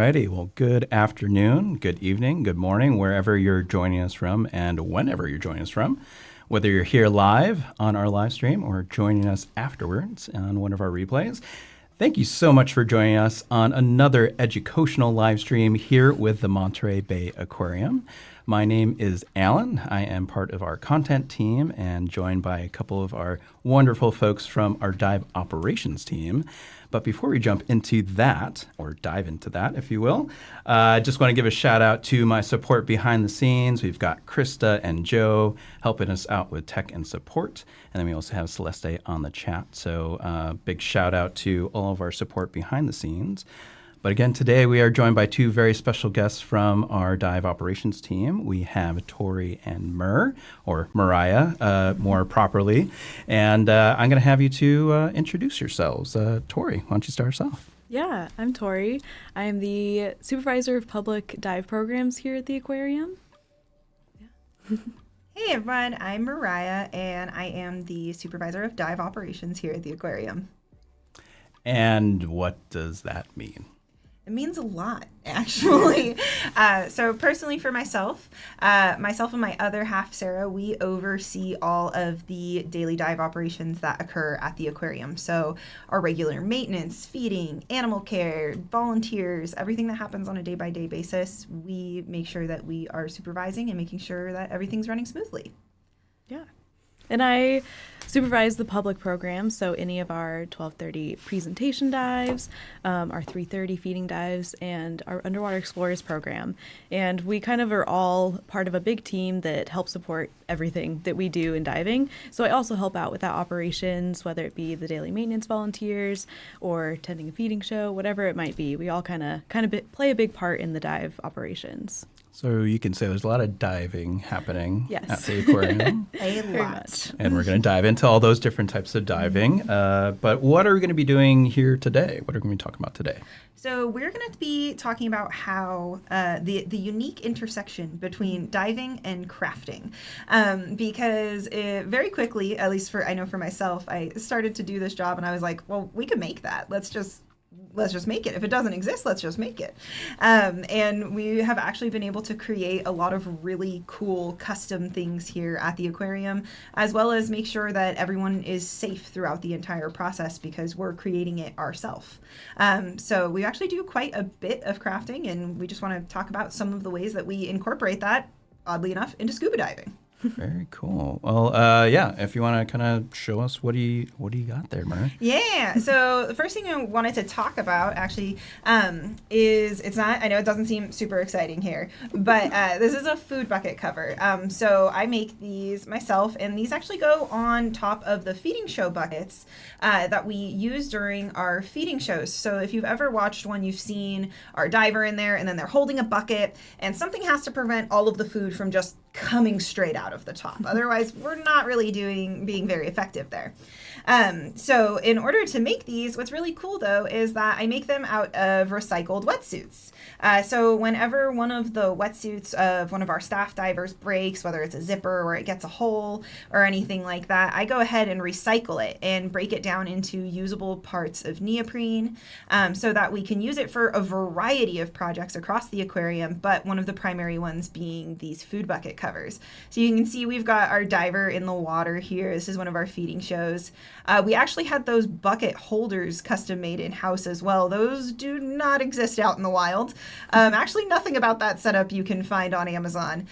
righty. Well, good afternoon, good evening, good morning, wherever you're joining us from and whenever you're joining us from. Whether you're here live on our live stream or joining us afterwards on one of our replays, thank you so much for joining us on another educational live stream here with the Monterey Bay Aquarium. My name is Alan. I am part of our content team and joined by a couple of our wonderful folks from our dive operations team. But before we jump into that, or dive into that, if you will, I just want to give a shout out to my support behind the scenes. We've got Krista and Joe helping us out with tech and support. And then we also have Celeste on the chat. So big shout out to all of our support behind the scenes. But again, today we are joined by two very special guests from our dive operations team. We have Tori and Meriah, more properly. And I'm going to have you two introduce yourselves. Tori, why don't you start us off? Yeah, I'm Tori. I am the supervisor of public dive programs here at the aquarium. Yeah. Hey everyone, I'm Meriah, and I am the supervisor of dive operations here at the aquarium. And what does that mean? It means a lot, actually. So personally for myself and my other half, Sarah, we oversee all of the daily dive operations that occur at the aquarium. So our regular maintenance, feeding, animal care, volunteers, everything that happens on a day-by-day basis, we make sure that we are supervising and making sure that everything's running smoothly. Yeah. And I supervise the public programs, so any of our 12:30 presentation dives, our 3:30 feeding dives, and our Underwater Explorers program. And we kind of are all part of a big team that helps support everything that we do in diving. So I also help out with that operations, whether it be the daily maintenance volunteers or tending a feeding show, whatever it might be. We all kind of play a big part in the dive operations. So you can say there's a lot of diving happening Yes. at the aquarium. A Very lot. much. And we're going to dive into all those different types of diving. But what are we going to be doing here today? What are we going to be talking about today? So we're going to be talking about how the unique intersection between diving and crafting, because very quickly, at least I know for myself, I started to do this job and I was like, well, we could make that. Let's just make it. If it doesn't exist, let's just make it. And we have actually been able to create a lot of really cool custom things here at the aquarium, as well as make sure that everyone is safe throughout the entire process because we're creating it ourselves. So we actually do quite a bit of crafting, and we just want to talk about some of the ways that we incorporate that, oddly enough, into scuba diving. Very cool. Well, yeah, if you want to kind of show us what do you got there, Murray? Yeah. So the first thing I wanted to talk about actually is I know it doesn't seem super exciting here, but this is a food bucket cover. So I make these myself, and these actually go on top of the feeding show buckets that we use during our feeding shows. So if you've ever watched one, you've seen our diver in there, and then they're holding a bucket, and something has to prevent all of the food from just coming straight out of the top. Otherwise, we're not really being very effective there. So in order to make these, what's really cool though is that I make them out of recycled wetsuits. So whenever one of the wetsuits of one of our staff divers breaks, whether it's a zipper or it gets a hole or anything like that, I go ahead and recycle it and break it down into usable parts of neoprene, so that we can use it for a variety of projects across the aquarium, but one of the primary ones being these food bucket covers. So you can see we've got our diver in the water here. This is one of our feeding shows. We actually had those bucket holders custom made in-house as well. Those do not exist out in the wild. Actually, nothing about that setup you can find on Amazon.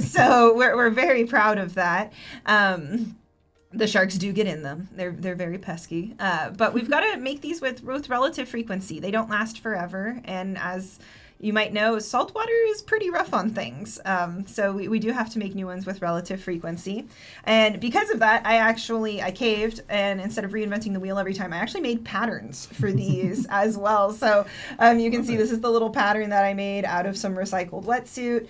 So we're very proud of that. The sharks do get in them. They're very pesky. But we've got to make these with relative frequency. They don't last forever. And as you might know, saltwater is pretty rough on things. So we do have to make new ones with relative frequency. And because of that, I caved, and instead of reinventing the wheel every time, I actually made patterns for these as well. So you can see this is the little pattern that I made out of some recycled wetsuit.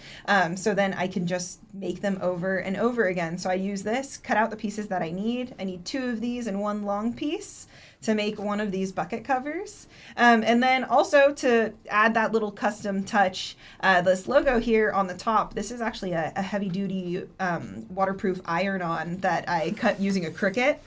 So then I can just make them over and over again. So I use this, cut out the pieces that I need. I need 2 of these and 1 long piece to make one of these bucket covers. And then also to add that little custom touch, this logo here on the top, this is actually a heavy duty waterproof iron-on that I cut using a Cricut.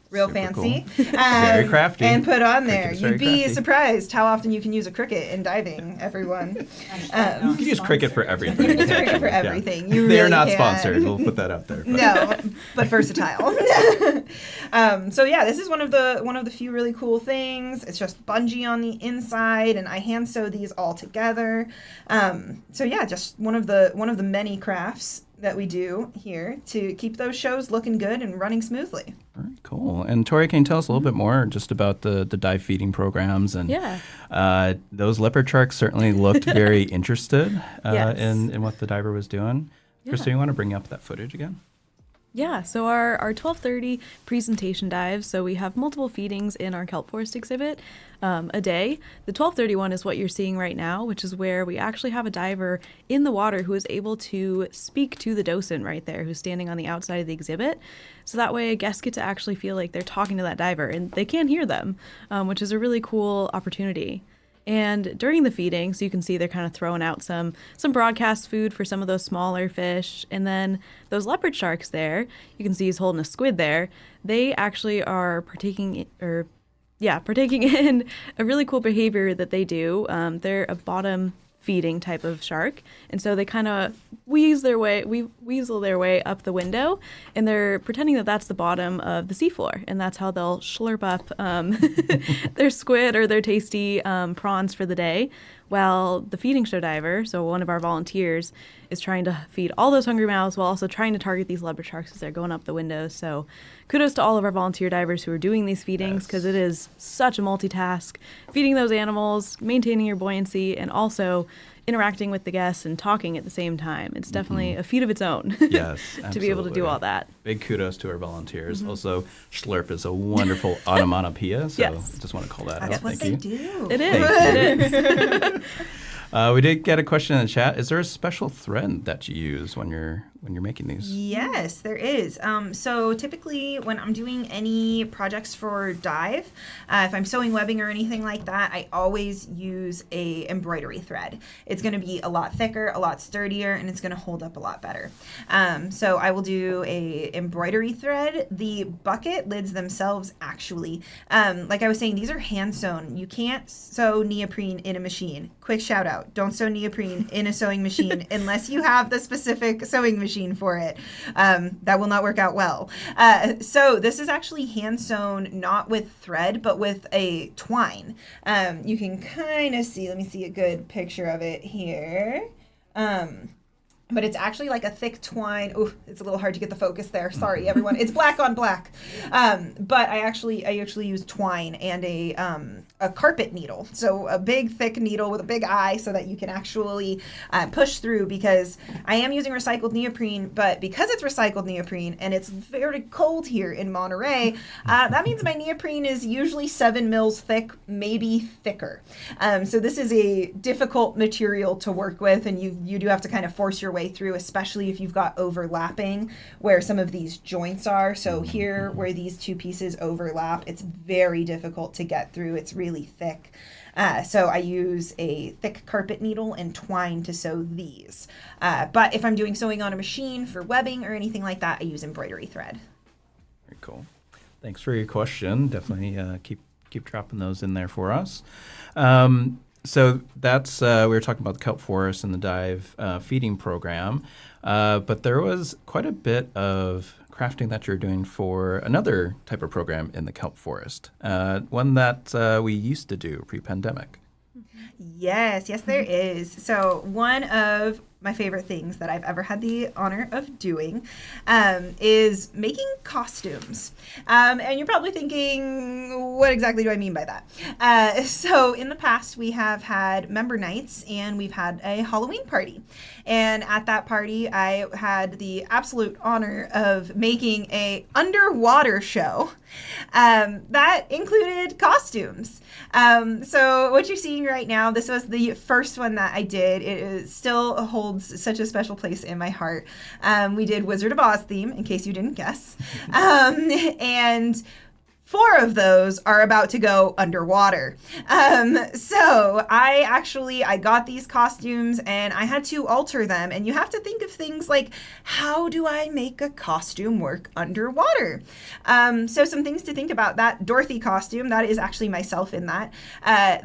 real Super fancy. cool. Very crafty. And put on Cricket there. is very You'd be crafty. surprised how often you can use a cricket in diving, everyone. You can use cricket for everything. You can use cricket for Yeah. everything. You They're really not can. sponsored. We'll put that up there. But. No, but versatile. So yeah, this is one of the few really cool things. It's just bungee on the inside, and I hand sew these all together. So yeah, just one of the many crafts that we do here to keep those shows looking good and running smoothly. All right, cool. And Tori, can you tell us a little bit more just about the dive feeding programs? And Yeah. those leopard sharks certainly looked very interested Yes. in what the diver was doing. Yeah. Krista, you want to bring up that footage again? Yeah, so our 12:30 presentation dives, so we have multiple feedings in our kelp forest exhibit a day. The 12:30 one is what you're seeing right now, which is where we actually have a diver in the water who is able to speak to the docent right there, who's standing on the outside of the exhibit. So that way guests get to actually feel like they're talking to that diver, and they can hear them, which is a really cool opportunity. And during the feeding, so you can see they're kind of throwing out some broadcast food for some of those smaller fish. And then those leopard sharks there, you can see he's holding a squid there. They actually are partaking in a really cool behavior that they do. They're a bottom feeding type of shark, and so they kind of weasel their way up the window, and they're pretending that that's the bottom of the seafloor, and that's how they'll slurp up their squid or their tasty prawns for the day, while the feeding show diver, so one of our volunteers, is trying to feed all those hungry mouths while also trying to target these leopard sharks as they're going up the windows. So kudos to all of our volunteer divers who are doing these feedings, because it is such a multitask, feeding those animals, maintaining your buoyancy, and also interacting with the guests and talking at the same time. It's definitely a feat of its own. Yes, to be able to do all that. Big kudos to our volunteers. Also, slurp is a wonderful onomatopoeia, so Yes. I just want to call that That's out. what Thank they you. do. It is. Thank It is. We did get a question in the chat. Is there a special thread that you use when you're making these? Yes, there is. So typically when I'm doing any projects for dive, if I'm sewing webbing or anything like that, I always use a embroidery thread. It's going to be a lot thicker, a lot sturdier, and it's going to hold up a lot better. So I will do a embroidery thread. The bucket lids themselves actually, like I was saying, these are hand sewn. You can't sew neoprene in a machine. Quick shout out. Don't sew neoprene in a sewing machine unless you have the specific sewing machine for it. That will not work out well. So this is actually hand sewn, not with thread, but with a twine. You can kind of see, let me see a good picture of it here. But it's actually like a thick twine. Oh, it's a little hard to get the focus there. Sorry, everyone. It's black on black. But I actually use twine and a carpet needle. So a big, thick needle with a big eye so that you can actually push through, because I am using recycled neoprene, but because it's recycled neoprene and it's very cold here in Monterey, that means my neoprene is usually 7 mils thick, maybe thicker. So this is a difficult material to work with, and you do have to kind of force your way through, especially if you've got overlapping where some of these joints are. So here where these two pieces overlap, it's very difficult to get through. It's really thick. So I use a thick carpet needle and twine to sew these. But if I'm doing sewing on a machine for webbing or anything like that, I use embroidery thread. Very cool. Thanks for your question. Definitely keep dropping those in there for us. So that's we were talking about the kelp forest and the dive feeding program, but there was quite a bit of crafting that you're doing for another type of program in the kelp forest, one that we used to do pre-pandemic. Yes, there is. So one of my favorite things that I've ever had the honor of doing is making costumes. And you're probably thinking, what exactly do I mean by that? So in the past, we have had member nights and we've had a Halloween party. And at that party, I had the absolute honor of making a underwater show that included costumes. So what you're seeing right now, this was the first one that I did. It still holds such a special place in my heart. We did Wizard of Oz theme, in case you didn't guess. And 4 of those are about to go underwater. So I got these costumes and I had to alter them. And you have to think of things like, how do I make a costume work underwater? So some things to think about. That Dorothy costume, that is actually myself in that.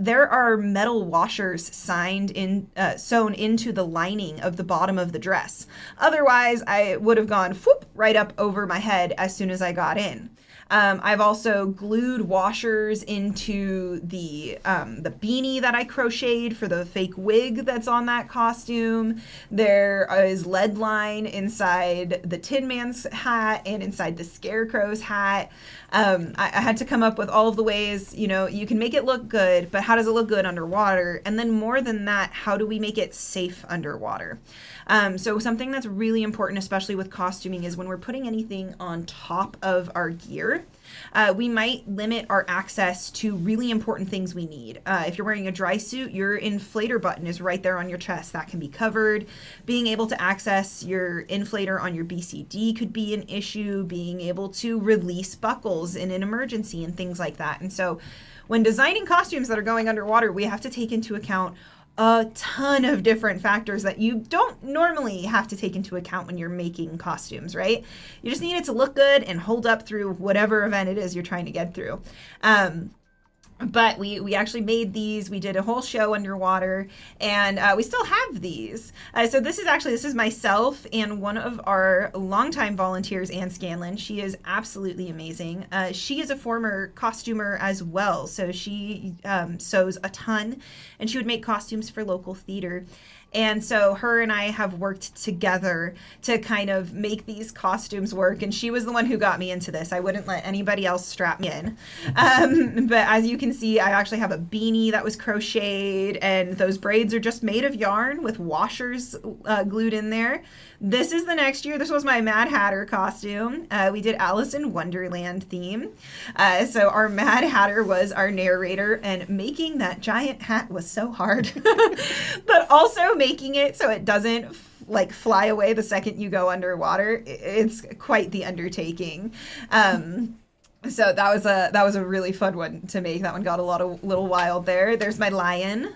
There are metal washers sewn into the lining of the bottom of the dress. Otherwise, I would have gone whoop, right up over my head as soon as I got in. I've also glued washers into the beanie that I crocheted for the fake wig that's on that costume. There is lead line inside the Tin Man's hat and inside the Scarecrow's hat. I had to come up with all of the ways, you can make it look good, but how does it look good underwater? And then more than that, how do we make it safe underwater? So something that's really important, especially with costuming, is when we're putting anything on top of our gear, we might limit our access to really important things we need. If you're wearing a dry suit, your inflator button is right there on your chest. That can be covered. Being able to access your inflator on your BCD could be an issue. Being able to release buckles in an emergency and things like that. And so when designing costumes that are going underwater, we have to take into account a ton of different factors that you don't normally have to take into account when you're making costumes, right? You just need it to look good and hold up through whatever event it is you're trying to get through. But we actually made these. We did a whole show underwater, and we still have these. So this is myself and one of our longtime volunteers, Ann Scanlon. She is absolutely amazing. She is a former costumer as well, so she sews a ton, and she would make costumes for local theater. And so her and I have worked together to kind of make these costumes work. And she was the one who got me into this. I wouldn't let anybody else strap me in. But as you can see, I actually have a beanie that was crocheted. And those braids are just made of yarn with washers glued in there. This is the next year. This was my Mad Hatter costume. We did Alice in Wonderland theme. So our Mad Hatter was our narrator. And making that giant hat was so hard. But also making it so it doesn't fly away the second you go underwater, it's quite the undertaking. So that was a really fun one to make. That one got a little wild there. There's my lion.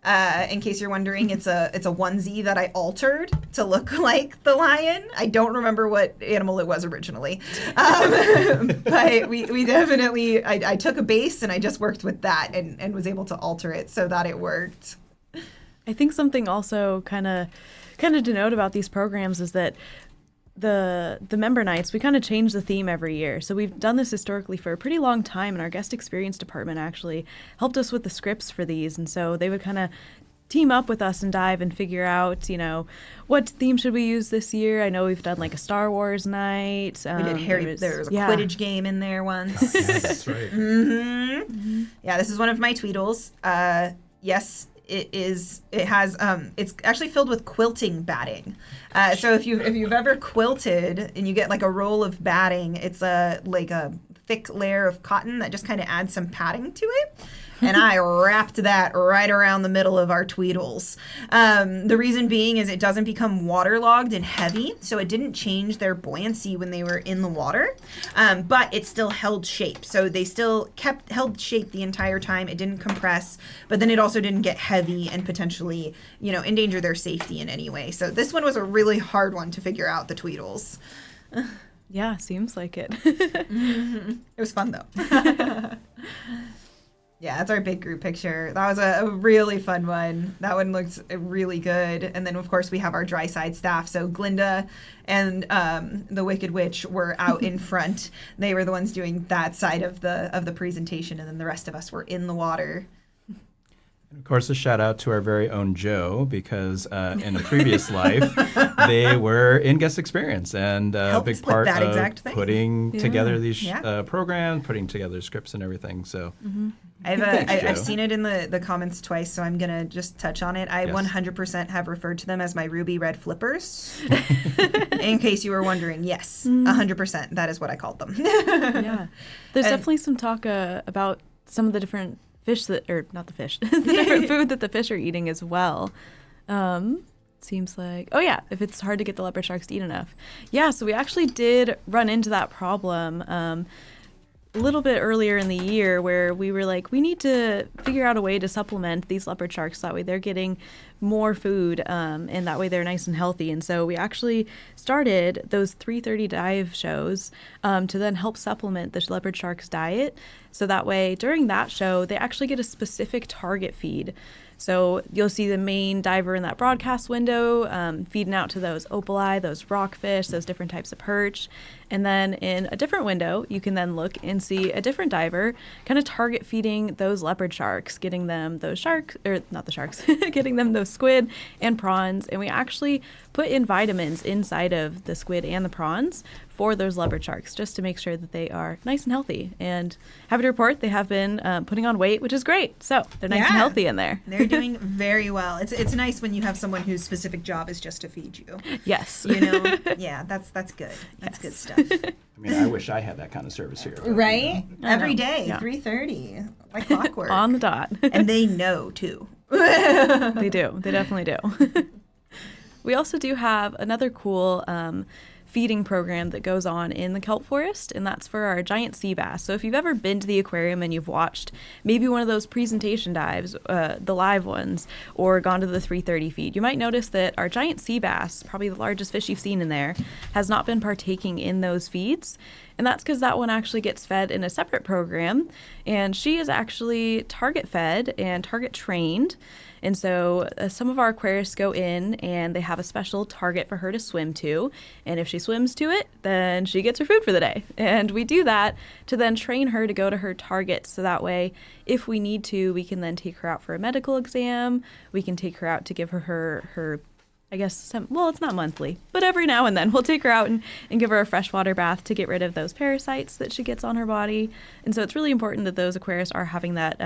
In case you're wondering, it's a onesie that I altered to look like the lion. I don't remember what animal it was originally, but we definitely I took a base and I just worked with that and was able to alter it so that it worked. I think something also kind of to note about these programs is that the member nights, we kind of change the theme every year. So we've done this historically for a pretty long time, and our guest experience department actually helped us with the scripts for these. And so they would kind of team up with us and dive and figure out, what theme should we use this year. I know we've done like a Star Wars night. We did there was a Quidditch game in there once. Yeah, that's right. Mm-hmm. Yeah, this is one of my Tweedles. Yes. It's actually filled with quilting batting. So if you've ever quilted and you get like a roll of batting, it's like a thick layer of cotton that just kind of adds some padding to it. And I wrapped that right around the middle of our Tweedles. The reason being is it doesn't become waterlogged and heavy, so it didn't change their buoyancy when they were in the water, but it still held shape. So they still held shape the entire time. It didn't compress, but then it also didn't get heavy and potentially, endanger their safety in any way. So this one was a really hard one to figure out, the Tweedles. Yeah, seems like it. Mm-hmm. It was fun, though. Yeah, that's our big group picture. That was a really fun one. That one looked really good. And then, of course, we have our dry side staff. So Glinda and the Wicked Witch were out in front. They were the ones doing that side of the presentation, and then the rest of us were in the water. Of course, a shout out to our very own Joe, because in a previous life, they were in guest experience and a big part of putting together these programs, putting together scripts and everything. So I've seen it in the comments twice, so I'm going to just touch on it. I 100% have referred to them as my ruby red flippers. In case you were wondering, yes, 100%. That is what I called them. Yeah. There's definitely some talk about some of the different fish the different food that the fish are eating as well. Seems like, if it's hard to get the leopard sharks to eat enough. Yeah, so we actually did run into that problem. a little bit earlier in the year where we were like, we need to figure out a way to supplement these leopard sharks. That way they're getting more food, and that way they're nice and healthy. And so we actually started those 3:30 dive shows to then help supplement the leopard shark's diet. So that way during that show, they actually get a specific target feed. So you'll see the main diver in that broadcast window feeding out to those opali, those rockfish, those different types of perch. And then in a different window, you can then look and see a different diver kind of target feeding those leopard sharks, getting them those sharks, or not the sharks, getting them those squid and prawns. And we actually put in vitamins inside of the squid and the prawns for those leopard sharks, just to make sure that they are nice and healthy. And happy to report they have been putting on weight, which is great. So they're nice and healthy in there. They're doing very well. It's nice when you have someone whose specific job is just to feed you. Yes. You know? Yeah, that's good. That's good stuff. I mean, I wish I had that kind of service here. Right? Every day, Yeah. 3:30, like clockwork. On the dot. And they know, too. They do. They definitely do. We also do have another cool feeding program that goes on in the kelp forest, and that's for our giant sea bass. So if you've ever been to the aquarium and you've watched maybe one of those presentation dives, the live ones, or gone to the 3:30 feed, you might notice that our giant sea bass, probably the largest fish you've seen in there, has not been partaking in those feeds. And that's because that one actually gets fed in a separate program, and she is actually target fed and target trained. And so some of our aquarists go in and they have a special target for her to swim to. And if she swims to it, then she gets her food for the day. And we do that to then train her to go to her target. So that way, if we need to, we can then take her out for a medical exam. We can take her out to give her I guess, it's not monthly, but every now and then we'll take her out and give her a freshwater bath to get rid of those parasites that she gets on her body. And so it's really important that those aquarists are having that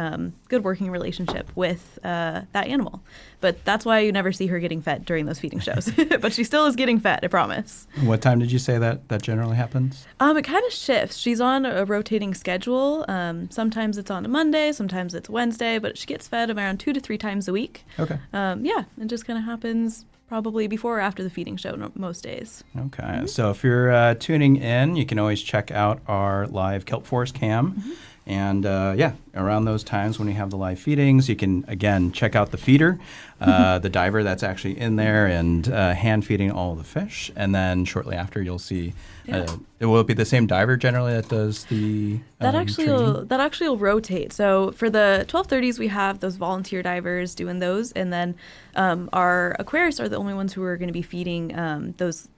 good working relationship with that animal. But that's why you never see her getting fed during those feeding shows. But she still is getting fed, I promise. What time did you say that generally happens? It kind of shifts. She's on a rotating schedule. Sometimes it's on a Monday, sometimes it's Wednesday, but she gets fed around 2 to 3 times a week. Okay. It just kind of happens probably before or after the feeding show most days. Okay. Mm-hmm. So if you're tuning in, you can always check out our live kelp forest cam. Mm-hmm. And around those times when we have the live feedings, you can, again, check out the feeder, the diver that's actually in there and hand feeding all the fish. And then shortly after, you'll see, it will be the same diver generally that does the that actually will rotate. So for the 12:30s, we have those volunteer divers doing those. And then our aquarists are the only ones who are going to be feeding the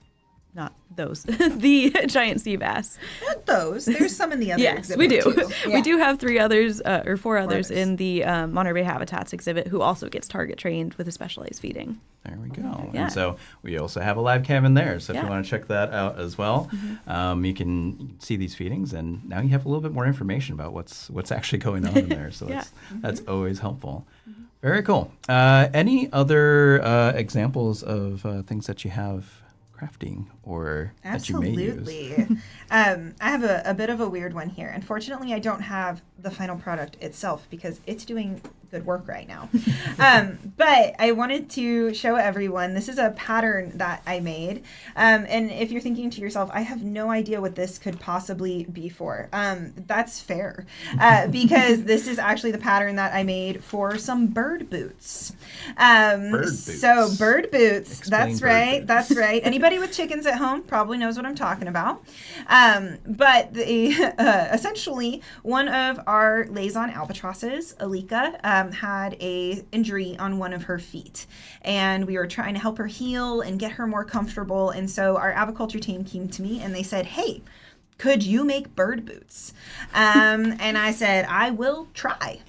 giant sea bass. Not those. There's some in the other yes, exhibit. we do. Too. Yeah. We do have 3 others or 4 others in the Monterey Habitats exhibit who also gets target trained with a specialized feeding. There we go. Yeah. And so we also have a live cam in there. So if you Yeah. want to check that out as well, you can see these feedings, and now you have a little bit more information about what's actually going on in there. So that's always helpful. Very cool. Any other examples of things that you have crafting or that you may use? Absolutely. I have a bit of a weird one here. Unfortunately, I don't have the final product itself because it's doing good work right now. But I wanted to show everyone, this is a pattern that I made. And if you're thinking to yourself, I have no idea what this could possibly be for, that's fair. Because this is actually the pattern that I made for some bird boots. Bird boots. So bird boots, Explain that's bird right, boots. that's right. Anybody with chickens at home probably knows what I'm talking about. But essentially, one of our Laysan albatrosses, Alika, had a injury on one of her feet, and we were trying to help her heal and get her more comfortable. And so our aviculture team came to me and they said, "Hey, could you make bird boots?" And I said, "I will try."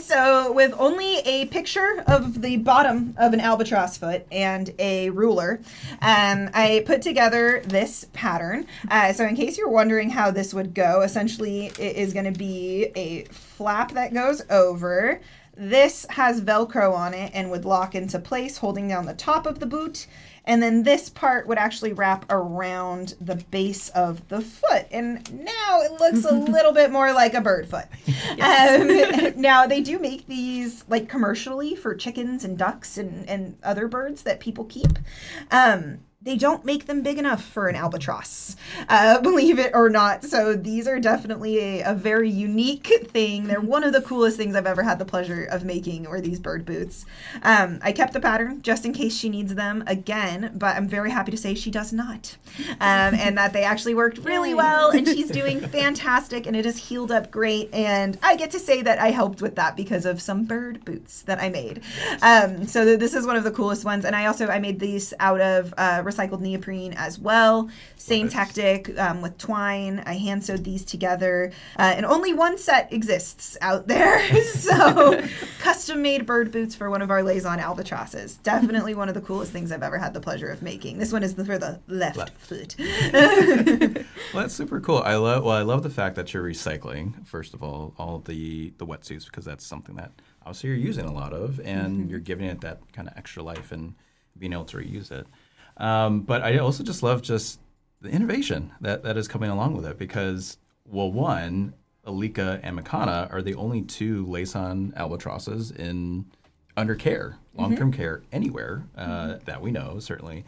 So with only a picture of the bottom of an albatross foot and a ruler, I put together this pattern. So in case you're wondering how this would go, essentially it is going to be a flap that goes over. This has Velcro on it and would lock into place, holding down the top of the boot. And then this part would actually wrap around the base of the foot. And now it looks a little bit more like a bird foot. Now, they do make these like commercially for chickens and ducks and other birds that people keep. they don't make them big enough for an albatross, believe it or not. So these are definitely a very unique thing. They're one of the coolest things I've ever had the pleasure of making, were these bird boots. I kept the pattern just in case she needs them again, but I'm very happy to say she does not. And that they actually worked really well, and she's doing fantastic, and it has healed up great. And I get to say that I helped with that because of some bird boots that I made. So this is one of the coolest ones. And I made these out of recycled neoprene as well. Same tactic with twine. I hand sewed these together, and only one set exists out there. So custom made bird boots for one of our Liaison albatrosses. Definitely one of the coolest things I've ever had the pleasure of making. This one is for the left foot. Well, that's super cool. I love the fact that you're recycling, first of all the wetsuits, because that's something that obviously you're using a lot of, and you're giving it that kind of extra life and being able to reuse it. But I also just love the innovation that is coming along with it, because, well, one, Alika and Makana are the only two Liaison albatrosses under care, long-term care anywhere that we know, certainly.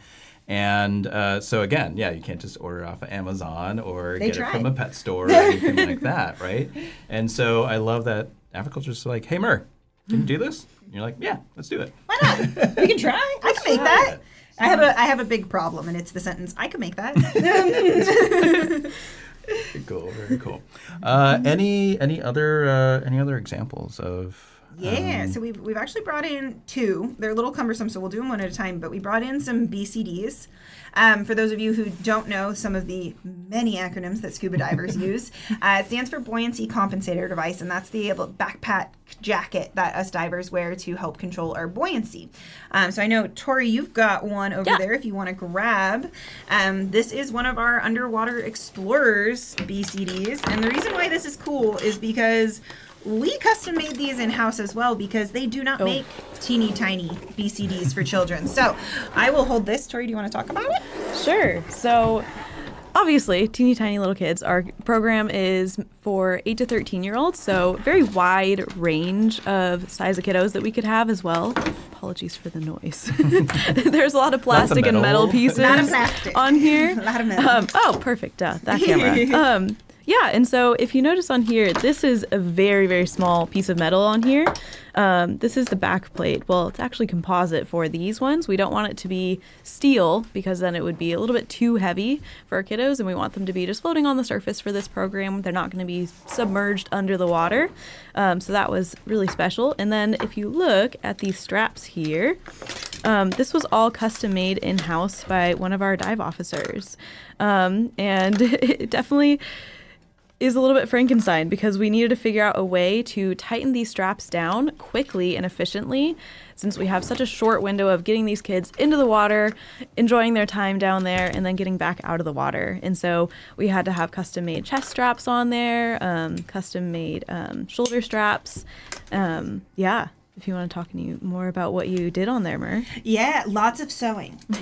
And so again, you can't just order it off of Amazon or get it from a pet store or anything like that, right? And so I love that Aviculture's like, hey, Mer, can you do this? And you're like, yeah, let's do it. Why not? We can try. I can make that. I have a big problem, and it's the sentence, I can make that. Very cool, very cool. Any other examples of? So we've actually brought in two. They're a little cumbersome, so we'll do them one at a time. But we brought in some BCDs. For those of you who don't know some of the many acronyms that scuba divers use, it stands for buoyancy compensator device, and that's the backpack jacket that us divers wear to help control our buoyancy. So I know, Tori, you've got one over there if you want to grab. This is one of our Underwater Explorers BCDs, and the reason why this is cool is because we custom made these in-house as well, because they do not make teeny tiny BCDs for children. So I will hold this. Tori, do you want to talk about it? Sure. So obviously, teeny tiny little kids. Our program is for 8 to 13-year-olds, so very wide range of size of kiddos that we could have as well. Apologies for the noise. There's a lot of plastic and metal pieces on here. A lot of metal. Perfect. That camera. Yeah, and so if you notice on here, this is a very, very small piece of metal on here. This is the back plate. Well, it's actually composite for these ones. We don't want it to be steel, because then it would be a little bit too heavy for our kiddos, and we want them to be just floating on the surface for this program. They're not going to be submerged under the water. So that was really special. And then if you look at these straps here, this was all custom made in-house by one of our dive officers. And it definitely is a little bit Frankenstein, because we needed to figure out a way to tighten these straps down quickly and efficiently, since we have such a short window of getting these kids into the water, enjoying their time down there, and then getting back out of the water. And so we had to have custom made chest straps on there, custom made shoulder straps. If you want to talk any more about what you did on there, Mer. Yeah, lots of sewing. We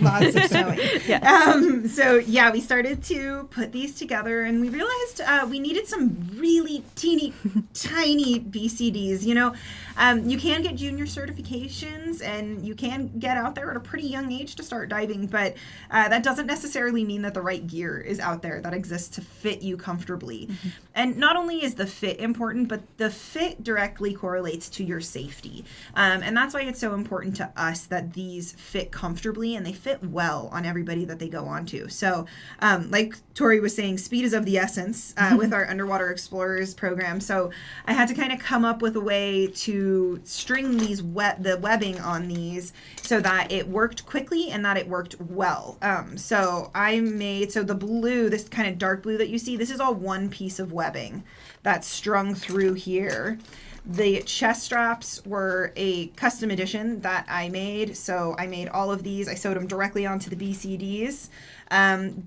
started to put these together, and we realized we needed some really teeny tiny BCDs. You can get junior certifications, and you can get out there at a pretty young age to start diving, but that doesn't necessarily mean that the right gear is out there that exists to fit you comfortably. Mm-hmm. And not only is the fit important, but the fit directly correlates to your safety. And that's why it's so important to us that these fit comfortably and they fit well on everybody that they go onto. So like Tori was saying, speed is of the essence with our Underwater Explorers program. So I had to kind of come up with a way to string the webbing on these so that it worked quickly and that it worked well. So the blue, this kind of dark blue that you see, this is all one piece of webbing that's strung through here. The chest straps were a custom edition that I made. So I made all of these. I sewed them directly onto the BCDs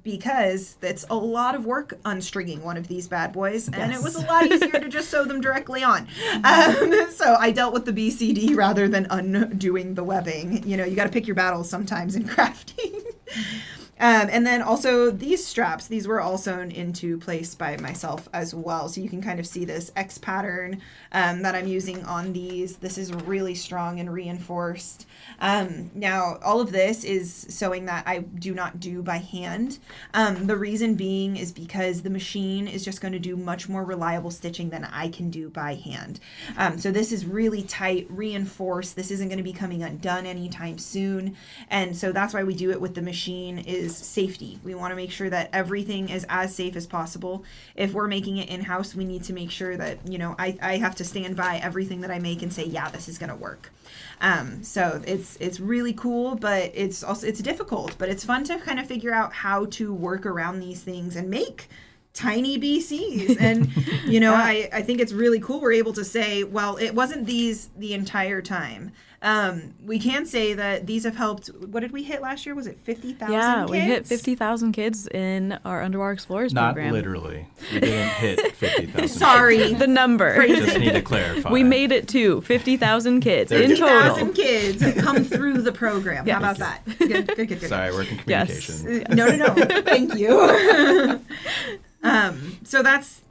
because it's a lot of work unstringing one of these bad boys. And it was a lot easier to just sew them directly on. So I dealt with the BCD rather than undoing the webbing. You got to pick your battles sometimes in crafting. And then also these straps, these were all sewn into place by myself as well. So you can kind of see this X pattern that I'm using on these. This is really strong and reinforced. Now, all of this is sewing that I do not do by hand. The reason being is because the machine is just going to do much more reliable stitching than I can do by hand. So this is really tight, reinforced. This isn't going to be coming undone anytime soon. And so that's why we do it with the machine is safety. We want to make sure that everything is as safe as possible. If we're making it in-house, we need to make sure that, I have to stand by everything that I make and say, yeah, this is going to work. So it's really cool, but it's difficult, but it's fun to kind of figure out how to work around these things and make tiny BCs. And, I think it's really cool. We're able to say, well, it wasn't these the entire time. We can say that these have helped. What did we hit last year? Was it 50,000 Yeah, kids? we hit 50,000 kids in our Underwater Explorers Not program. literally. We didn't hit 50,000. Sorry. The number. Just need to clarify. We made it to 50,000 kids There in you go. total. 50,000 kids have come through the program. Yes. How about that? Good. Sorry, working Yes. communication. No. Thank you. So that's,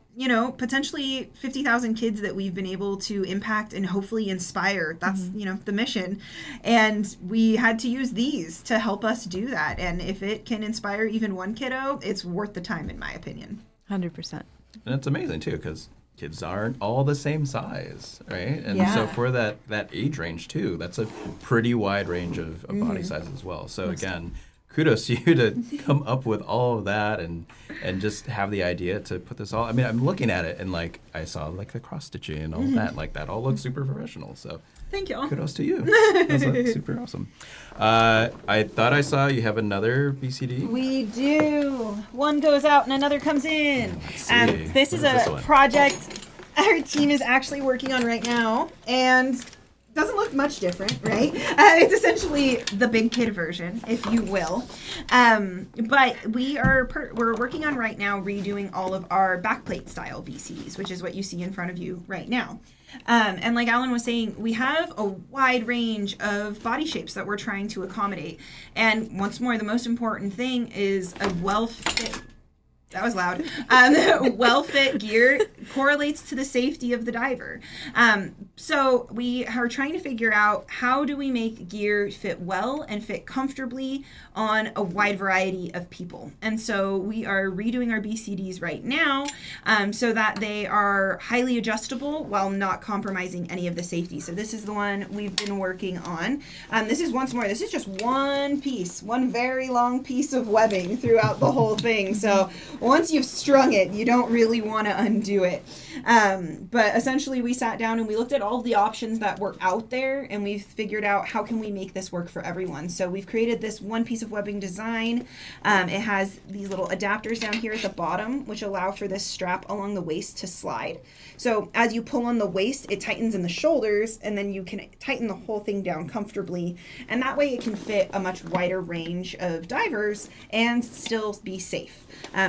potentially 50,000 kids that we've been able to impact and hopefully inspire. That's, the mission. And we had to use these to help us do that. And if it can inspire even one kiddo, it's worth the time, in my opinion. 100%. And it's amazing, too, because kids aren't all the same size, right? And Yeah. so for that age range, too, that's a pretty wide range of body sizes as well. So, again, kudos to you to come up with all of that and just have the idea to put this all. I mean, I'm looking at it and I saw the cross stitching and all that. That all looks super professional. So Thank you. kudos to you. That's super awesome. I thought I saw you have another BCD. We do. One goes out and another comes in. Let's see. This is What is this a one? project our team is actually working on right now, and doesn't look much different, right? It's essentially the big kid version, if you will. But we're working on right now redoing all of our backplate style BCs, which is what you see in front of you right now. And like Alan was saying, we have a wide range of body shapes that we're trying to accommodate. And once more, the most important thing is a well-fit. That was loud. Well-fit gear correlates to the safety of the diver. So we are trying to figure out how do we make gear fit well and fit comfortably on a wide variety of people. And so we are redoing our BCDs right now so that they are highly adjustable while not compromising any of the safety. So this is the one we've been working on. This is just one piece, one very long piece of webbing throughout the whole thing. So once you've strung it, you don't really want to undo it. But essentially we sat down and we looked at all of the options that were out there, and we've figured out how can we make this work for everyone. So we've created this one piece of webbing design. It has these little adapters down here at the bottom, which allow for this strap along the waist to slide. So as you pull on the waist, it tightens in the shoulders, and then you can tighten the whole thing down comfortably. And that way it can fit a much wider range of divers and still be safe.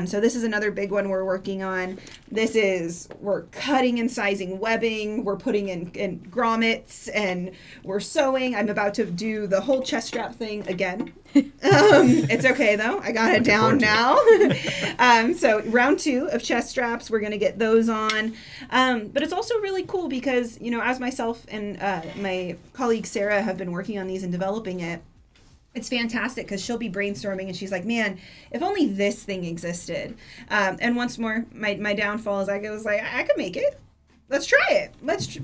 So this is another big one we're working on. We're cutting and sizing webbing, we're putting in grommets, and we're sewing. I'm about to do the whole chest strap thing again. It's okay though, I got it down now. So round 2 of chest straps, we're gonna get those on. But it's also really cool because, as myself and my colleague Sarah have been working on these and developing it, it's fantastic because she'll be brainstorming and she's like, man, if only this thing existed. And once more, my downfall is I was like, I could make it. Let's try it.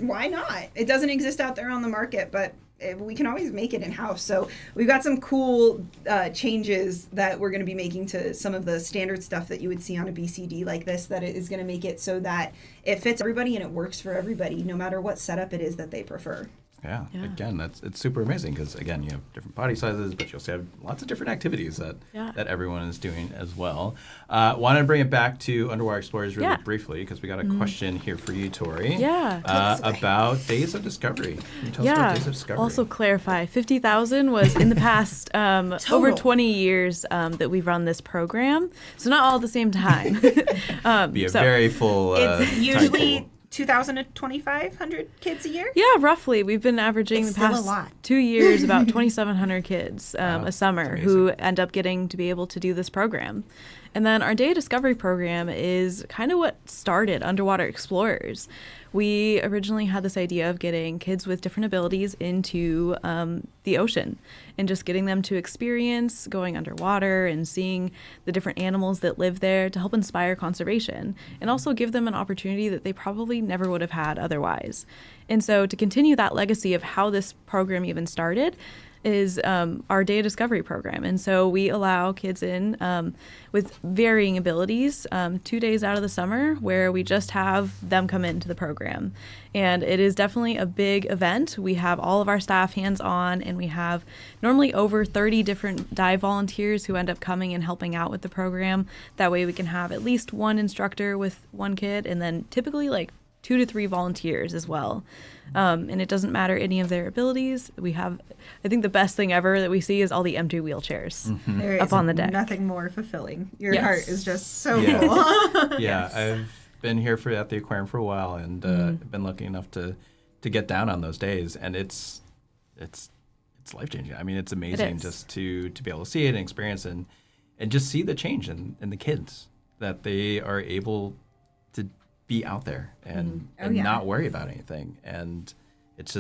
Why not? It doesn't exist out there on the market, but we can always make it in-house. So we've got some cool changes that we're going to be making to some of the standard stuff that you would see on a BCD like this, that is going to make it so that it fits everybody and it works for everybody, no matter what setup it is that they prefer. Yeah. Again, it's super amazing because, again, you have different body sizes, but you also have lots of different activities that everyone is doing as well. Want to bring it back to Underwater Explorers really briefly because we got a question here for you, Tori. About Days of Discovery. Can you tell us about Days of Discovery? Also clarify, 50,000 was in the past over 20 years that we've run this program. So not all at the same time. Be a very full It's usually 2,000 to 2,500 kids a year? Yeah, roughly. We've been averaging It's the past still a lot. 2 years about 2,700 kids Wow, a summer that's who amazing. end up getting to be able to do this program. And then our Day Discovery program is kind of what started Underwater Explorers. We originally had this idea of getting kids with different abilities into the ocean and just getting them to experience going underwater and seeing the different animals that live there to help inspire conservation and also give them an opportunity that they probably never would have had otherwise. And so to continue that legacy of how this program even started is our Day Discovery program. And so we allow kids in with varying abilities 2 days out of the summer where we just have them come into the program. And it is definitely a big event. We have all of our staff hands-on, and we have normally over 30 different dive volunteers who end up coming and helping out with the program. That way we can have at least one instructor with one kid, and then typically like 2 to 3 volunteers as well. And it doesn't matter any of their abilities. We have, I think the best thing ever that we see is all the empty wheelchairs There up is on the deck. nothing more fulfilling. Your Yes. heart is just so Yeah. full. Yeah, I've been here at the aquarium for a while, and been lucky enough to get down on those days, and it's life changing. I mean, it's amazing is. just to be able to see it and experience and just see the change in the kids, that they are able to be out there and, Oh, yeah. not worry about anything, and it's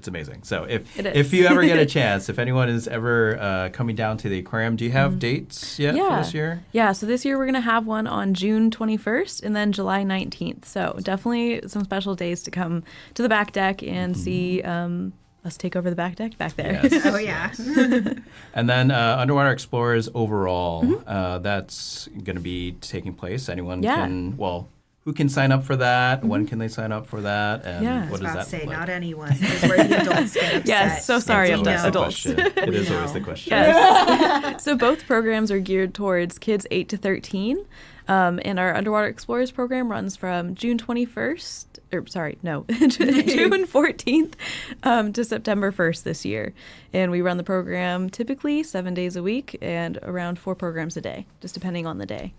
amazing. So It is. if you ever get a chance, if anyone is ever coming down to the aquarium, do you have dates yet for this year? Yeah, so this year we're going to have one on June 21st and then July 19th. So definitely some special days to come to the back deck and see us take over the back deck back there. Yes. Oh, yeah. And then Underwater Explorers overall, that's going to be taking place. Anyone Yeah. can, who can sign up for that? When can they sign up for that? And Yeah. what does About that to say, look like? not anyone. Because where the adults get upset. Yes, so sorry We about Always know. the adults. question. It We is always know. the question. Yes. So both programs are geared towards kids 8 to 13. And our Underwater Explorers program runs from June 21st, June 14th to September 1st this year. And we run the program typically 7 days a week and around 4 programs a day, just depending on the day.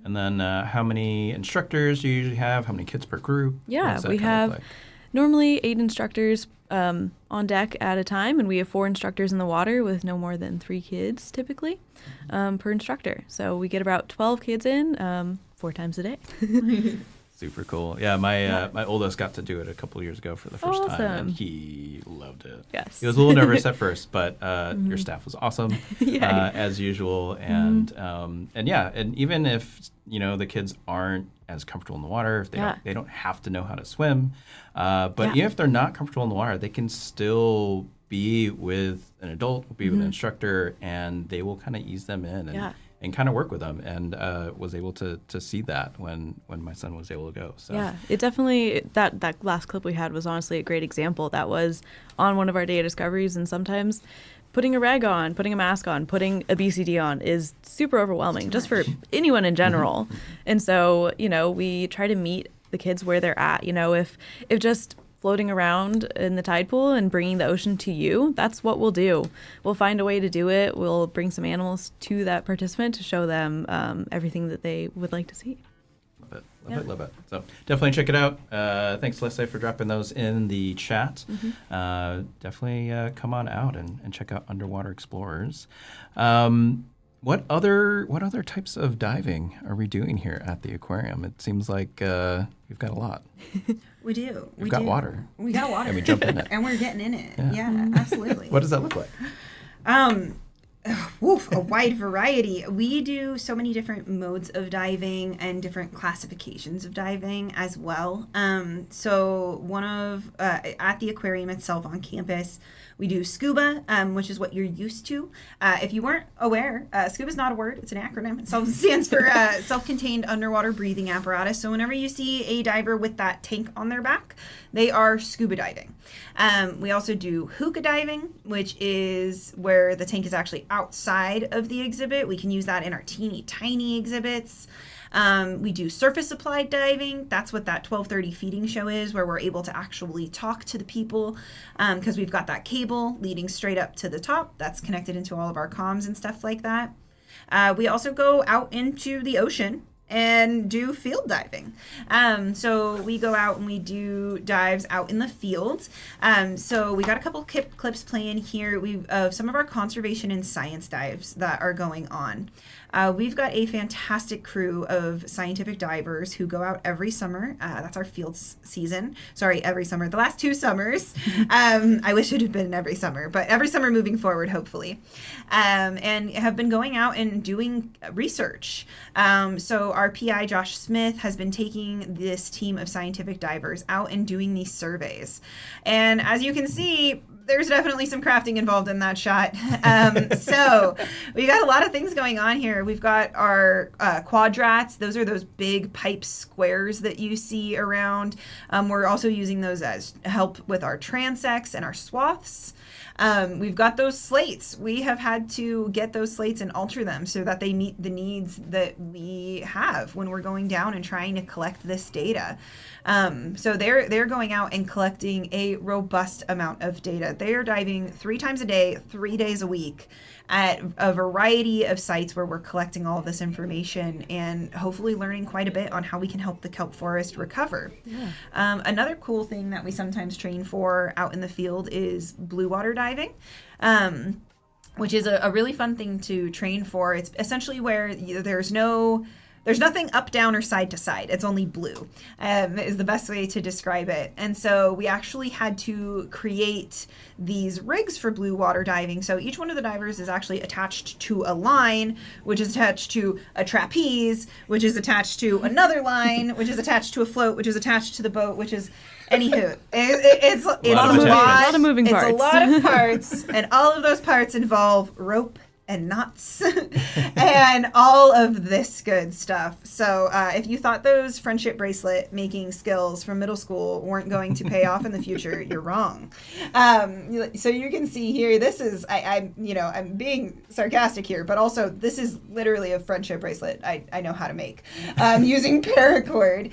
And then how many instructors do you usually have? How many kids per group? Yeah, What's that we kinda have look like? normally 8 instructors on deck at a time, and we have 4 instructors in the water with no more than 3 kids typically per instructor. So we get about 12 kids in 4 times a day. Super cool. Yeah, my oldest got to do it a couple years ago for the first time, and Awesome. he loved it. Yes. He was a little nervous at first, but your staff was awesome Yeah. as usual, and yeah, and even if the kids aren't as comfortable in the water, if they don't have to know how to swim, but Yeah. even if they're not comfortable in the water, they can still be with an adult, be with an instructor, and they will kind of ease them in and kind of work with them, and was able to see that when my son was able to go. So Yeah, it definitely, that last clip we had was honestly a great example. That was on one of our Day Discoveries, and sometimes putting a rag on, putting a mask on, putting a BCD on is super overwhelming just for anyone in general. And so, we try to meet the kids where they're at. If just floating around in the tide pool and bringing the ocean to you, that's what we'll do. We'll find a way to do it. We'll bring some animals to that participant to show them everything that they would like to see. Love it. So definitely check it out. Thanks, Leslie, for dropping those in the chat. Definitely come on out and check out Underwater Explorers. What other types of diving are we doing here at the aquarium? It seems like we've got a lot. We do. We've got water. We got water. And we jump in it. And we're getting in it. Yeah. Yeah, absolutely. What does that look like? A wide variety. We do so many different modes of diving and different classifications of diving as well. So one of at the aquarium itself on campus, we do scuba, which is what you're used to. If you weren't aware, scuba is not a word; it's an acronym. It stands for self-contained underwater breathing apparatus. So whenever you see a diver with that tank on their back, they are scuba diving. We also do hookah diving, which is where the tank is actually outside of the exhibit. We can use that in our teeny tiny exhibits. We do surface applied diving. That's what that 12:30 feeding show is, where we're able to actually talk to the people because we've got that cable leading straight up to the top that's connected into all of our comms and stuff like that. We also go out into the ocean and do field diving. So we go out and we do dives out in the fields. So we got a couple clips playing here of some of our conservation and science dives that are going on. We've got a fantastic crew of scientific divers who go out every summer. That's our field season. Sorry, every summer. The last 2 summers. I wish it had been every summer, but every summer moving forward, hopefully. And have been going out and doing research. So our PI, Josh Smith, has been taking this team of scientific divers out and doing these surveys. And as you can see, there's definitely some crafting involved in that shot. So we got a lot of things going on here. We've got our quadrats. Those are those big pipe squares that you see around. We're also using those as help with our transects and our swaths. We've got those slates. We have had to get those slates and alter them so that they meet the needs that we have when we're going down and trying to collect this data. So they're going out and collecting a robust amount of data. They are diving 3 times a day, 3 days a week at a variety of sites where we're collecting all of this information and hopefully learning quite a bit on how we can help the kelp forest recover. Yeah. Another cool thing that we sometimes train for out in the field is blue water diving. Which is a really fun thing to train for. It's essentially where there's nothing up, down, or side to side. It's only blue, is the best way to describe it. And so we actually had to create these rigs for blue water diving. So each one of the divers is actually attached to a line, which is attached to a trapeze, which is attached to another line, which is attached to a float, which is attached to the boat, which is... Anywho, it's a lot of moving parts. It's a lot of parts, and all of those parts involve rope and knots and all of this good stuff. So if you thought those friendship bracelet making skills from middle school weren't going to pay off in the future, you're wrong. So you can see here, this is, I'm being sarcastic here, but also this is literally a friendship bracelet I know how to make using paracord.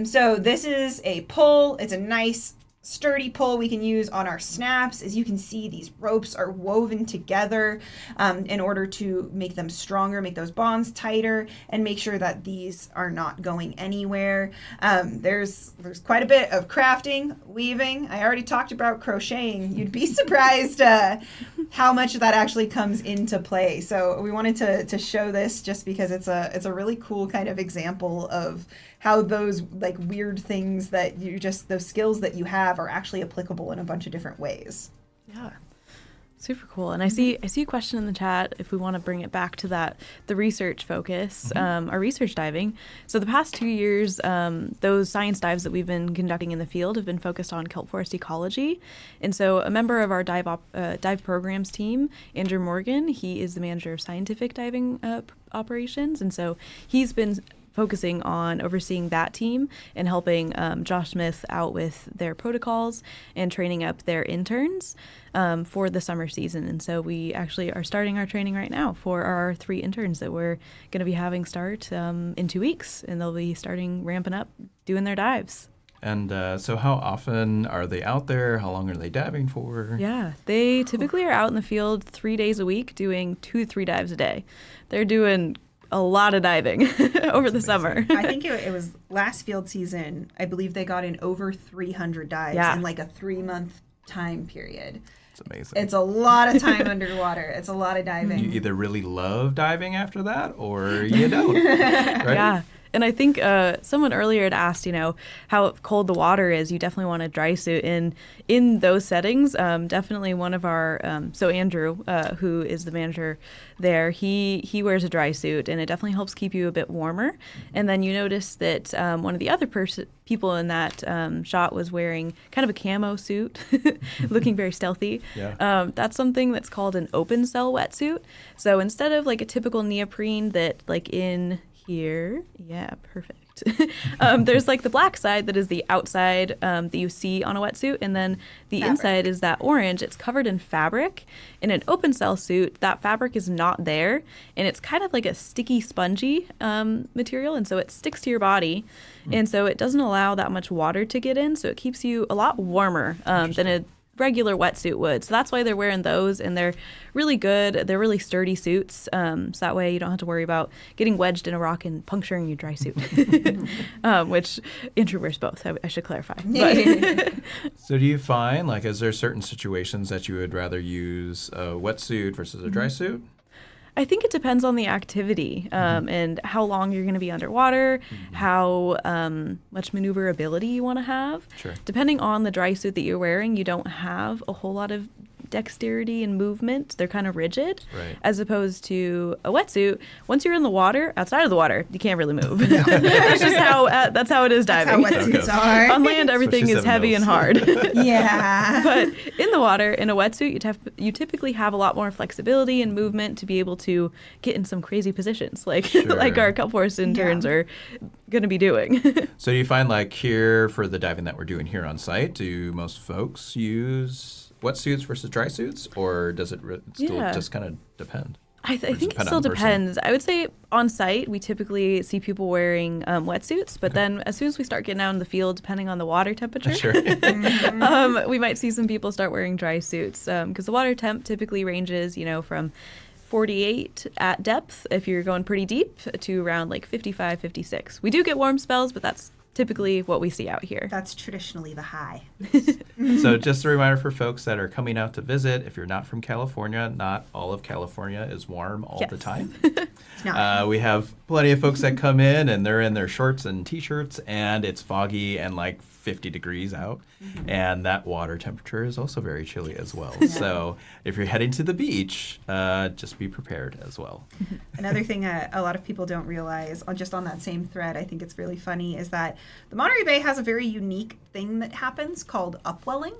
So this is a pull. It's a nice sturdy pull we can use on our snaps. As you can see, these ropes are woven together in order to make them stronger, make those bonds tighter, and make sure that these are not going anywhere. There's quite a bit of crafting, weaving. I already talked about crocheting. You'd be surprised how much that actually comes into play. So we wanted to show this just because it's a really cool kind of example of how those like weird things that those skills that you have are actually applicable in a bunch of different ways. Yeah. Super cool. And I see a question in the chat if we want to bring it back to the research focus, our research diving. So the past 2 years, those science dives that we've been conducting in the field have been focused on kelp forest ecology. And so a member of our dive programs team, Andrew Morgan, he is the manager of scientific diving operations. And so he's been focusing on overseeing that team and helping Josh Smith out with their protocols and training up their interns for the summer season. And so we actually are starting our training right now for our 3 interns that we're going to be having start in 2 weeks, and they'll be ramping up, doing their dives. And so how often are they out there? How long are they diving for? Yeah, they typically are out in the field 3 days a week doing 2 to 3 dives a day. They're doing a lot of diving over the summer. I think it was last field season, I believe they got in over 300 dives in like a 3-month time period. It's amazing. It's a lot of time underwater. It's a lot of diving. You either really love diving after that or you don't. Right? Yeah. And I think someone earlier had asked, how cold the water is. You definitely want a dry suit. And in those settings, definitely one of our, so Andrew, who is the manager there, he wears a dry suit, and it definitely helps keep you a bit warmer. And then you notice that one of the other people in that shot was wearing kind of a camo suit, looking very stealthy. Yeah. That's something that's called an open cell wetsuit. So instead of like a typical neoprene that like in here, yeah, perfect. There's like the black side that is the outside that you see on a wetsuit, and then the inside is that orange. It's covered in fabric. In an open cell suit, that fabric is not there, and it's kind of like a sticky, spongy material, and so it sticks to your body, and so it doesn't allow that much water to get in, so it keeps you a lot warmer regular wetsuit would. So that's why they're wearing those, and they're really good. They're really sturdy suits. So that way you don't have to worry about getting wedged in a rock and puncturing your dry suit, which intro wears both. I should clarify. But So do you find, like, is there certain situations that you would rather use a wetsuit versus a dry suit? I think it depends on the activity and how long you're going to be underwater, how much maneuverability you want to have. Sure. Depending on the dry suit that you're wearing, you don't have a whole lot of dexterity and movement. They're kind of rigid, Right. as opposed to a wetsuit. Once you're in the water, outside of the water, you can't really move. That's just that's how it is diving. That's how wetsuits are. On land, everything Especially is heavy and seven hard. Yeah. But in the water, in a wetsuit, you typically have a lot more flexibility and movement to be able to get in some crazy positions, like Sure. like our Kelp Force interns are going to be doing. So do you find, like, here for the diving that we're doing here on site, do most folks use wetsuits versus dry suits, or does it still Yeah. just kind of depend? I Or does think it depend still on the person? depends. I would say on site, we typically see people wearing wetsuits, but then as soon as we start getting out in the field, depending on the water temperature, Sure. we might see some people start wearing dry suits because the water temp typically ranges, from 48 at depth if you're going pretty deep to around like 55, 56. We do get warm spells, but that's typically what we see out here. That's traditionally the high. So just a reminder for folks that are coming out to visit, if you're not from California, not all of California is warm all the Yes. time. It's not. We have plenty of folks that come in and they're in their shorts and t-shirts and it's foggy and like 50 degrees out. And that water temperature is also very chilly as well. So if you're heading to the beach, just be prepared as well. Another thing a lot of people don't realize, just on that same thread, I think it's really funny, is that the Monterey Bay has a very unique thing that happens called upwelling.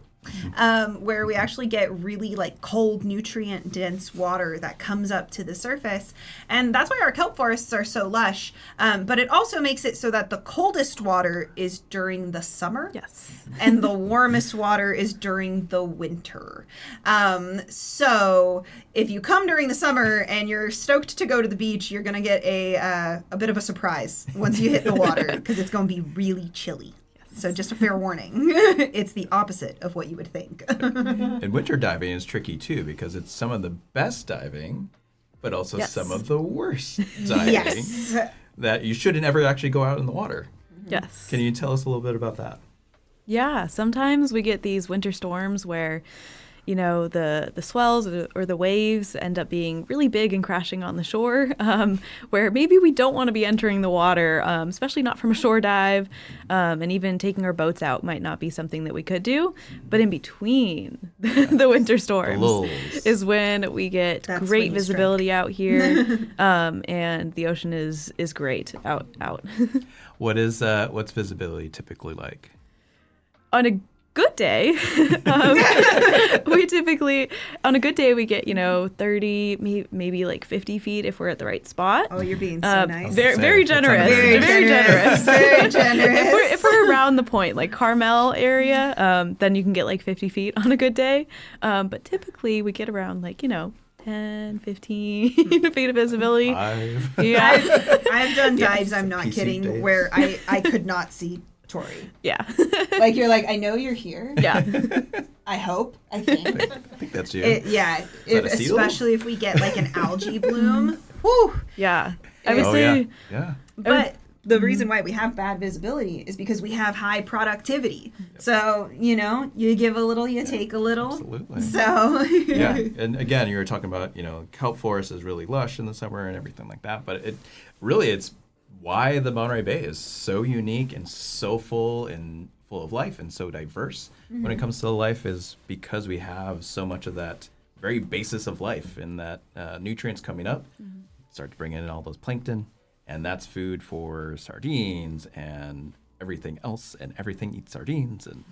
Where we actually get really like cold, nutrient dense water that comes up to the surface. And that's why our kelp forests are so lush. But it also makes it so that the coldest water is during the summer. Yes. And the warmest water is during the winter. So if you come during the summer and you're stoked to go to the beach, you're going to get a bit of a surprise once you hit the water because it's going to be really chilly. So just a fair warning. It's the opposite of what you would think. And winter diving is tricky too because it's some of the best diving, but also Yes. some of the worst diving Yes. that you shouldn't ever actually go out in the water. Yes. Can you tell us a little bit about that? Yeah, sometimes we get these winter storms where, the swells or the waves end up being really big and crashing on the shore, where maybe we don't want to be entering the water, especially not from a shore dive, and even taking our boats out might not be something that we could do. But in between the winter storms lulls. is when we get That's when great you visibility out here, and the ocean is great out. What's visibility typically like? On a good day, we typically, on a good day, we get, 30, maybe like 50 feet if we're at the right spot. Oh, you're being so nice. Very, Say, very it's on the generous. very Very generous. Very generous. If we're around the point, like Carmel area, then you can get like 50 feet on a good day. But typically we get around like, 10, 15 feet of visibility. 5. Yeah. I've done dives, I'm not PC kidding, days. where I could not see Tori. Yeah. Like, you're like, I know you're here. Yeah. I hope. I think. I think that's you. Yeah. that a seal? Especially if we get like an algae bloom. Whew. Yeah. I would Oh, say, yeah. But the reason why we have bad visibility is because we have high productivity. So, you give a little, you take a little. Absolutely. So, Yeah, and again, you were talking about, kelp forest is really lush in the summer and everything like that, but it's why the Monterey Bay is so unique and so full of life and so diverse when it comes to life is because we have so much of that very basis of life and that nutrients coming up start to bring in all those plankton, and that's food for sardines and everything else, and everything eats sardines and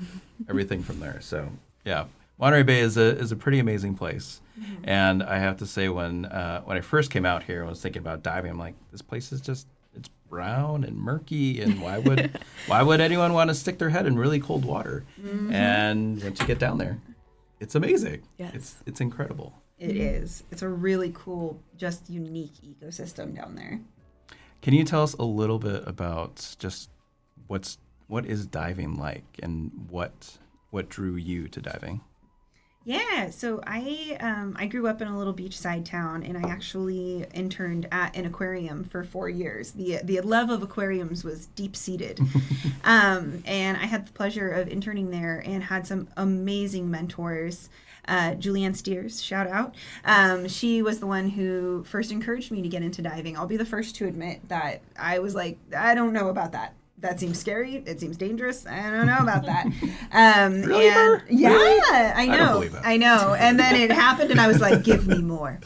everything from there. So yeah, Monterey Bay is a pretty amazing place. And I have to say, when I first came out here and was thinking about diving, I'm like, this place is just, it's brown and murky, and why would anyone want to stick their head in really cold water? And once you get down there, it's amazing. Yes. It's incredible. it is. It's a really cool, just unique ecosystem down there. Can you tell us a little bit about just what is diving like and what drew you to diving? Yeah, so I grew up in a little beachside town, and I actually interned at an aquarium for 4 years. The love of aquariums was deep seated, and I had the pleasure of interning there and had some amazing mentors. Julianne Steers, shout out. She was the one who first encouraged me to get into diving. I'll be the first to admit that I was like, I don't know about that. That seems scary. It seems dangerous. I don't know about that. Really, Mer? Yeah, Really? I know. I don't believe that. I know. And then it happened, and I was like, "Give me more."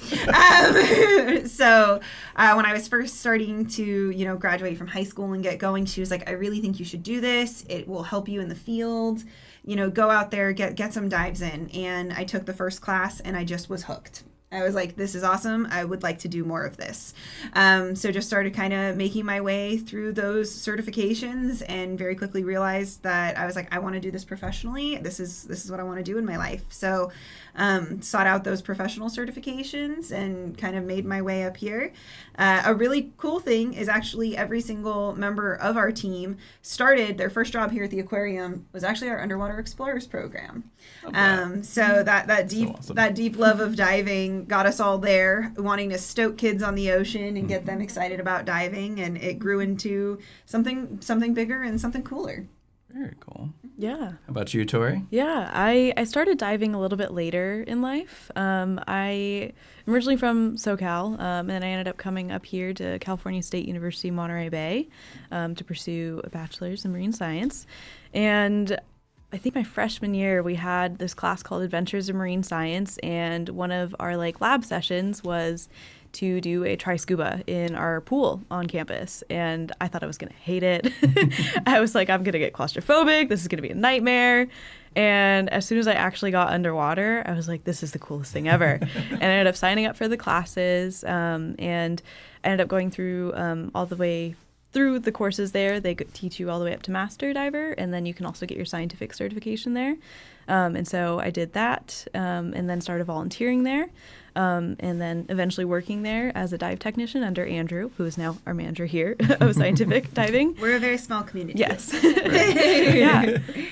So when I was first starting to, graduate from high school and get going, she was like, "I really think you should do this. It will help you in the field. Go out there, get some dives in." And I took the first class, and I just was hooked. I was like, this is awesome. I would like to do more of this. So just started kind of making my way through those certifications, and very quickly realized that I was like, I want to do this professionally. This is what I want to do in my life. So sought out those professional certifications and kind of made my way up here. A really cool thing is actually every single member of our team started their first job here at the aquarium was actually our Underwater Explorers program. So that deep love of diving got us all there, wanting to stoke kids on the ocean and get them excited about diving, and it grew into something bigger and something cooler. Very cool. Yeah. How about you, Tori? Yeah, I started diving a little bit later in life. I am originally from SoCal, and I ended up coming up here to California State University, Monterey Bay, to pursue a bachelor's in marine science. And I think my freshman year, we had this class called Adventures in Marine Science, and one of our lab sessions was to do a tri-scuba in our pool on campus. And I thought I was going to hate it. I was like, I'm going to get claustrophobic. This is going to be a nightmare. And as soon as I actually got underwater, I was like, this is the coolest thing ever. And I ended up signing up for the classes, and I ended up going through all the way through the courses there. They teach you all the way up to master diver, and then you can also get your scientific certification there. And so I did that, and then started volunteering there, and then eventually working there as a dive technician under Andrew, who is now our manager here of scientific diving. We're a very small community. Yes.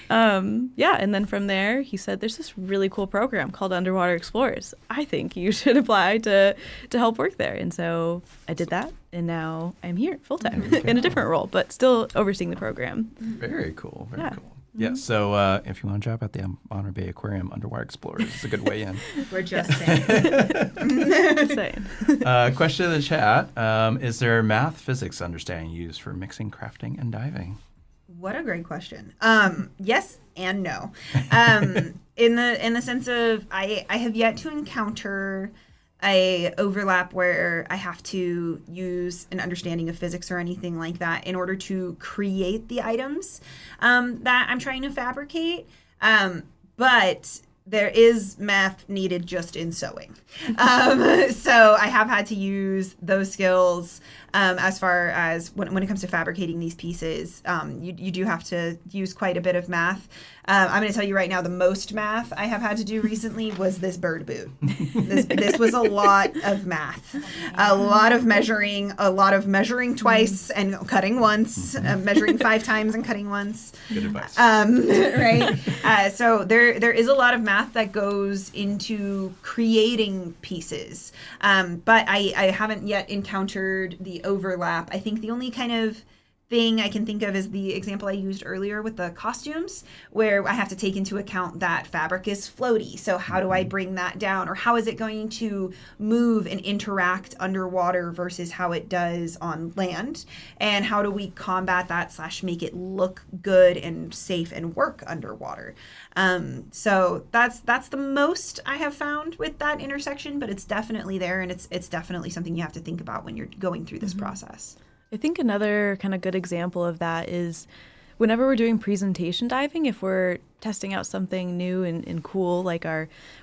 Yeah. And then from there, he said, there's this really cool program called Underwater Explorers. I think you should apply to help work there. And so I did that, and now I'm here full-time in a different role, but still overseeing the program. Very cool. Very cool. Mm-hmm. Yeah, so if you want a job at the Monterey Bay Aquarium, Underwater Explorers is a good way in. We're just saying. Question in the chat. Is there math physics understanding used for mixing crafting and diving? What a great question. Yes and no. In the sense of I have yet to encounter a overlap where I have to use an understanding of physics or anything like that in order to create the items that I'm trying to fabricate. But there is math needed just in sewing. So I have had to use those skills as far as when it comes to fabricating these pieces. You do have to use quite a bit of math. I'm going to tell you right now, the most math I have had to do recently was this bird boot. This was a lot of math, a lot of measuring twice and cutting once, measuring 5 times and cutting once. Good advice. Right. So there is a lot of math that goes into creating pieces. But I haven't yet encountered the overlap. I think the only kind of thing I can think of is the example I used earlier with the costumes, where I have to take into account that fabric is floaty. So how do I bring that down? Or how is it going to move and interact underwater versus how it does on land? And how do we combat that / make it look good and safe and work underwater? So that's the most I have found with that intersection, but it's definitely there, and it's definitely something you have to think about when you're going through this process. I think another kind of good example of that is whenever we're doing presentation diving, if we're testing out something new and cool, like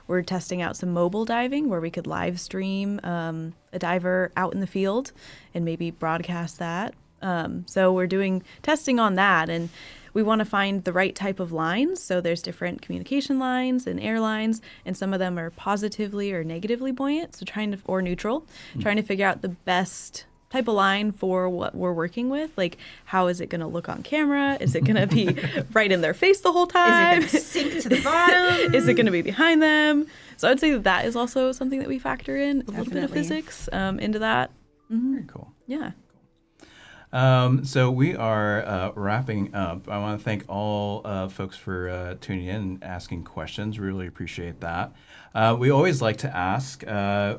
we're testing out some mobile diving where we could live stream a diver out in the field and maybe broadcast that. So we're doing testing on that, and we want to find the right type of lines. So there's different communication lines and air lines, and some of them are positively or negatively buoyant, or neutral, trying to figure out the best type a line for what we're working with. Like, how is it going to look on camera? Is it going to be right in their face the whole time? Is it going to sink to the bottom? Is it going to be behind them? So I'd say that is also something that we factor in, a little bit of Definitely. physics into that. Very cool. Yeah. So we are wrapping up. I want to thank all folks for tuning in and asking questions. Really appreciate that. We always like to ask,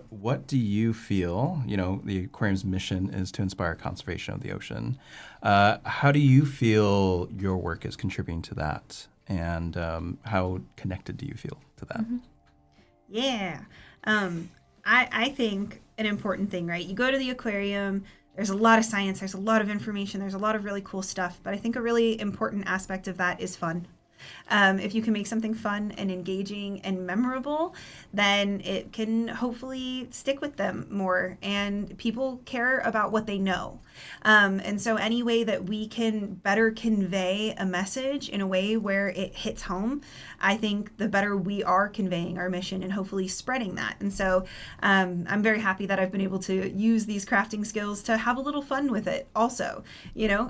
what do you feel, the aquarium's mission is to inspire conservation of the ocean. How do you feel your work is contributing to that? And how connected do you feel to that? Yeah. I think an important thing, right? You go to the aquarium, there's a lot of science, there's a lot of information, there's a lot of really cool stuff, but I think a really important aspect of that is fun. If you can make something fun and engaging and memorable, then it can hopefully stick with them more, and people care about what they know. And so any way that we can better convey a message in a way where it hits home, I think the better we are conveying our mission and hopefully spreading that. And so I'm very happy that I've been able to use these crafting skills to have a little fun with it also.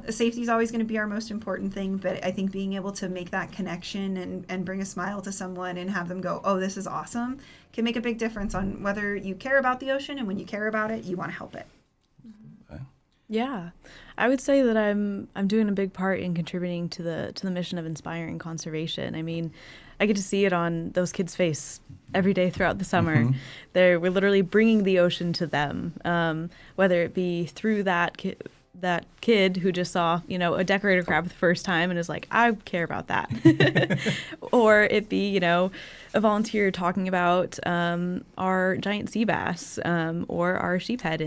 Safety is always going to be our most important thing, but I think being able to make that connection and bring a smile to someone and have them go, oh, this is awesome, can make a big difference on whether you care about the ocean, and when you care about it, you want to help it. Yeah, I would say that I'm doing a big part in contributing to the mission of inspiring conservation. I mean, I get to see it on those kids' face every day throughout the summer. We're literally bringing the ocean to them, whether it be through that kid who just saw, a decorator crab for the first time and is like, I care about that. Or it be, a volunteer talking about our giant sea bass or our sheephead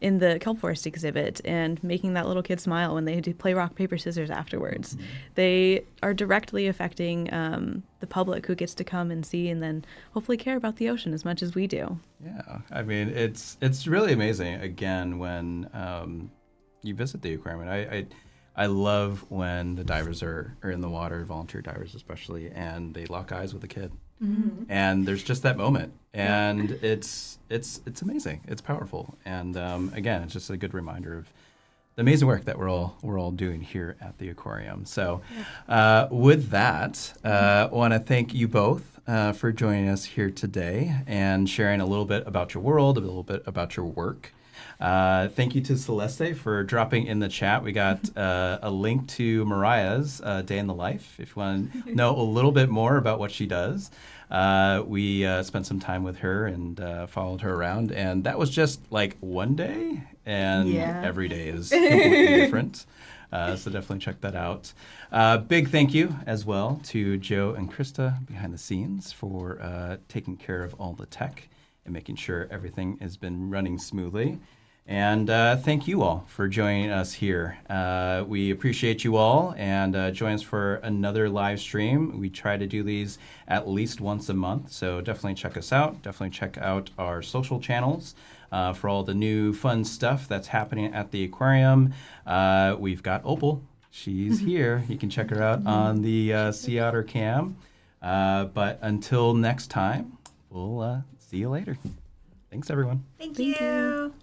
in the kelp forest exhibit, and making that little kid smile when they do play rock, paper, scissors afterwards. They are directly affecting the public who gets to come and see and then hopefully care about the ocean as much as we do. Yeah, I mean, it's really amazing, again, when you visit the aquarium. I love when the divers are in the water, volunteer divers especially, and they lock eyes with a kid. And there's just that moment, and it's amazing. It's powerful, and again, it's just a good reminder of the amazing work that we're all doing here at the aquarium. So, with that, I want to thank you both for joining us here today and sharing a little bit about your world, a little bit about your work. Thank you to Celeste for dropping in the chat. We got a link to Mariah's Day in the Life if you want to know a little bit more about what she does. We spent some time with her and followed her around, and that was just like one day, and every day is completely different. So definitely check that out. Big thank you as well to Joe and Krista behind the scenes for taking care of all the tech and making sure everything has been running smoothly. And thank you all for joining us here. We appreciate you all, and join us for another live stream. We try to do these at least once a month, so definitely check us out. Definitely check out our social channels for all the new fun stuff that's happening at the aquarium. We've got Opal. She's here. You can check her out on the Sea Otter cam. But until next time, we'll see you later. Thanks, everyone. Thank you.